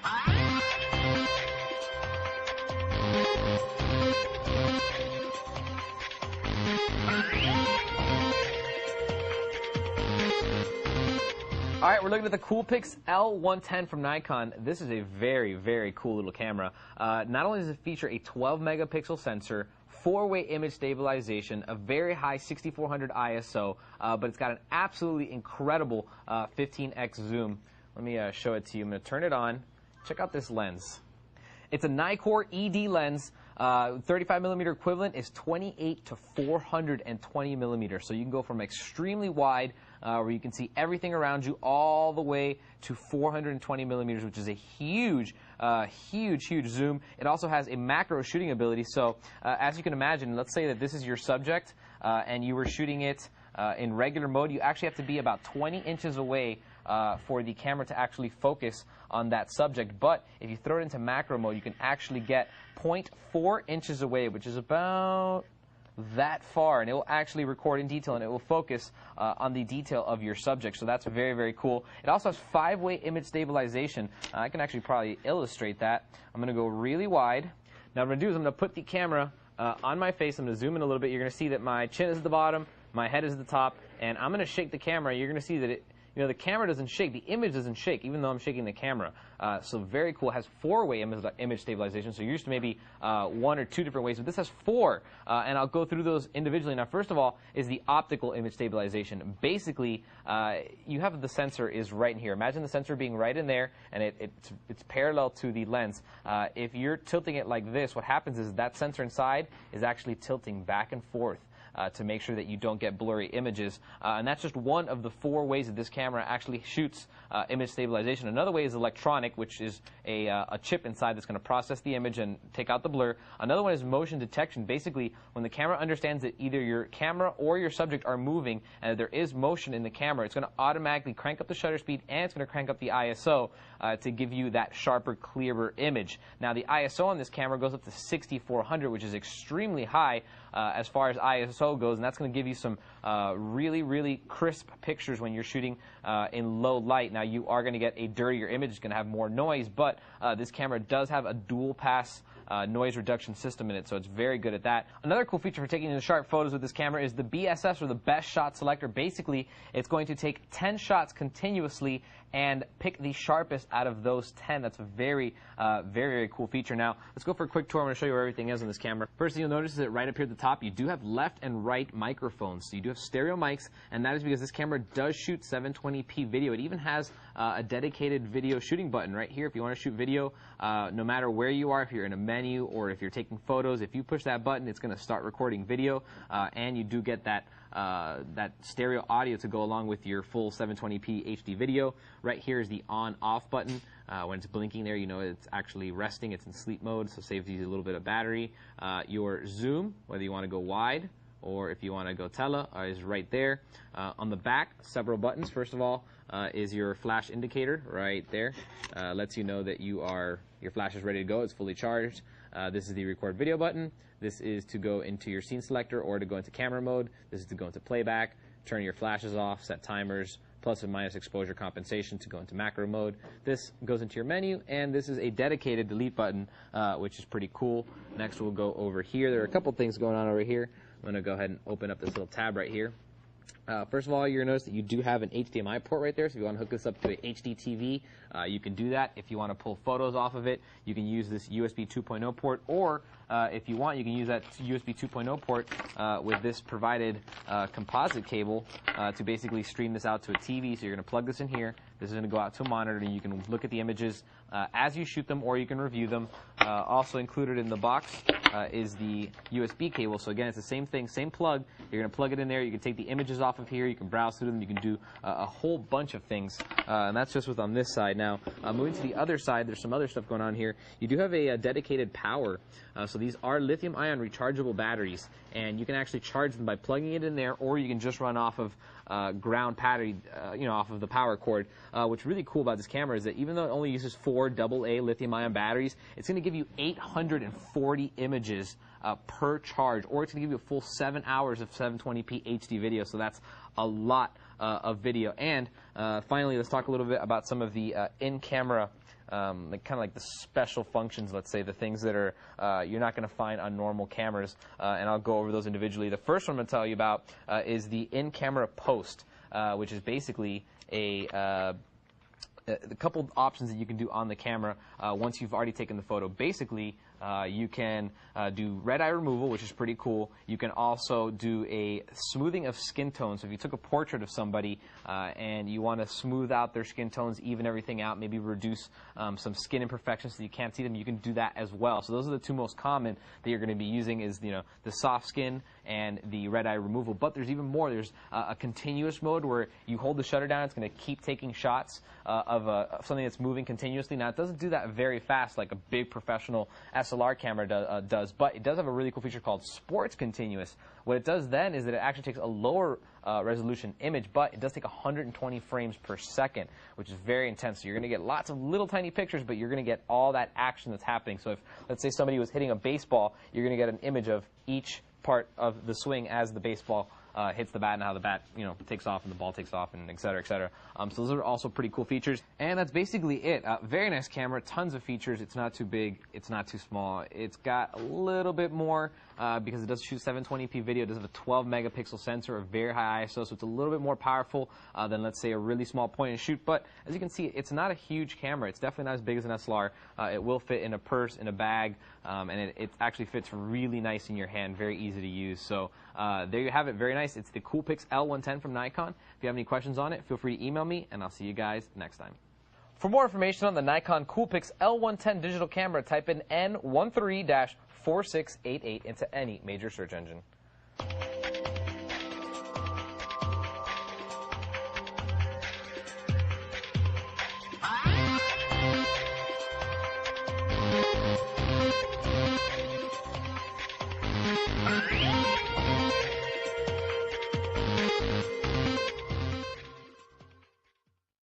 All right, we're looking at the Coolpix L110 from Nikon. This is a very, very cool little camera. Not only does it feature a 12 megapixel sensor, 4-way image stabilization, a very high 6400 ISO, but it's got an absolutely incredible 15x zoom. Let me show it to you. I'm going to turn it on. Check out this lens. It's a Nikkor ED lens. 35 millimeter equivalent is 28 to 420 millimeters. So you can go from extremely wide, where you can see everything around you, all the way to 420 millimeters, which is a huge, huge zoom. It also has a macro shooting ability. So as you can imagine, let's say that this is your subject, and you were shooting it in regular mode. You actually have to be about 20 inches away for the camera to actually focus on that subject. But if you throw it into macro mode, you can actually get 0.4 inches away, which is about that far, and it will actually record in detail, and it will focus on the detail of your subject. So that's very, very cool. It also has 5-way image stabilization. I can actually probably illustrate that. I'm going to go really wide. Now what I'm going to do is I'm going to put the camera on my face. I'm going to zoom in a little bit. You're going to see that my chin is at the bottom, my head is at the top, and I'm going to shake the camera. You're going to see that the camera doesn't shake. The image doesn't shake, even though I'm shaking the camera. So very cool. It has 4-way image stabilization. So you're used to maybe 1 or 2 different ways, but this has 4. And I'll go through those individually. Now, first of all, is the optical image stabilization. Basically, you have the sensor is right in here. Imagine the sensor being right in there, and it's parallel to the lens. If you're tilting it like this, what happens is that sensor inside is actually tilting back and forth to make sure that you don't get blurry images. And that's just one of the 4 ways that this camera actually shoots image stabilization. Another way is electronic, which is a chip inside that's going to process the image and take out the blur. Another one is motion detection. Basically, when the camera understands that either your camera or your subject are moving and there is motion in the camera, it's going to automatically crank up the shutter speed, and it's going to crank up the ISO to give you that sharper, clearer image. Now, the ISO on this camera goes up to 6400, which is extremely high as far as ISO goes, and that's going to give you some really, really crisp pictures when you're shooting in low light. Now, you are going to get a dirtier image. It's going to have more noise, but this camera does have a dual pass noise reduction system in it, so it's very good at that. Another cool feature for taking the sharp photos with this camera is the BSS, or the best shot selector. Basically, it's going to take 10 shots continuously and pick the sharpest out of those 10. That's a very, very cool feature. Now, let's go for a quick tour. I'm going to show you where everything is on this camera. First thing you'll notice is that right up here at the top, you do have left and right microphones. So you do have stereo mics, and that is because this camera does shoot 720p video. It even has a dedicated video shooting button right here. If you want to shoot video, no matter where you are, if you're in a menu or if you're taking photos, if you push that button, it's going to start recording video, and you do get that stereo audio to go along with your full 720p HD video. Right here is the on-off button. When it's blinking there, you know it's actually resting. It's in sleep mode, so saves you a little bit of battery. Your zoom, whether you want to go wide or if you want to go tele, is right there. On the back, several buttons. First of all, is your flash indicator right there. Lets you know that your flash is ready to go. It's fully charged. This is the record video button. This is to go into your scene selector or to go into camera mode. This is to go into playback, turn your flashes off, set timers, plus and minus exposure compensation to go into macro mode. This goes into your menu, and this is a dedicated delete button, which is pretty cool. Next, we'll go over here. There are a couple things going on over here. I'm going to go ahead and open up this little tab right here. First of all, you're going to notice that you do have an HDMI port right there, so if you want to hook this up to a HD TV, you can do that. If you want to pull photos off of it, you can use this USB 2.0 port, or if you want, you can use that USB 2.0 port with this provided composite cable to basically stream this out to a TV. So you're going to plug this in here. This is going to go out to a monitor, and you can look at the images as you shoot them, or you can review them. Also included in the box is the USB cable. So again, it's the same thing, same plug. You're going to plug it in there. You can take the images off of here. You can browse through them. You can do a whole bunch of things. And that's just what's on this side. Now, moving to the other side, there's some other stuff going on here. You do have a dedicated power. So these are lithium-ion rechargeable batteries, and you can actually charge them by plugging it in there, or you can just run off of ground battery, off of the power cord. What's really cool about this camera is that even though it only uses 4 AA lithium-ion batteries, it's going to give you 840 images per charge, or it's going to give you a full 7 hours of 720p HD video. So that's a lot of video. And finally, let's talk a little bit about some of the in-camera like kind of like the special functions, let's say, the things that are you're not going to find on normal cameras, and I'll go over those individually. The first one I'm going to tell you about is the in-camera post, which is basically a couple options that you can do on the camera once you've already taken the photo. Basically, you can do red eye removal, which is pretty cool. You can also do a smoothing of skin tones. So if you took a portrait of somebody and you want to smooth out their skin tones, even everything out, maybe reduce some skin imperfections so you can't see them, you can do that as well. So those are the two most common that you're going to be using is, the soft skin and the red eye removal. But there's even more. There's a continuous mode where you hold the shutter down. It's going to keep taking shots of something that's moving continuously. Now, it doesn't do that very fast like a big professional SLR camera does, but it does have a really cool feature called Sports Continuous. What it does then is that it actually takes a lower resolution image, but it does take 120 frames per second, which is very intense. So you're going to get lots of little tiny pictures, but you're going to get all that action that's happening. So if, let's say, somebody was hitting a baseball, you're going to get an image of each part of the swing as the baseball hits the bat and how the bat, takes off and the ball takes off and et cetera, et cetera. So those are also pretty cool features. And that's basically it. Very nice camera, tons of features. It's not too big. It's not too small. It's got a little bit more because it does shoot 720p video. It does have a 12 megapixel sensor, a very high ISO, so it's a little bit more powerful than, let's say, a really small point and shoot. But as you can see, it's not a huge camera. It's definitely not as big as an SLR. It will fit in a purse, in a bag, and it actually fits really nice in your hand, very easy to use. So there you have it, very nice. It's the Coolpix L110 from Nikon. If you have any questions on it, feel free to email me, and I'll see you guys next time. For more information on the Nikon Coolpix L110 digital camera, type in N13-4688 into any major search engine.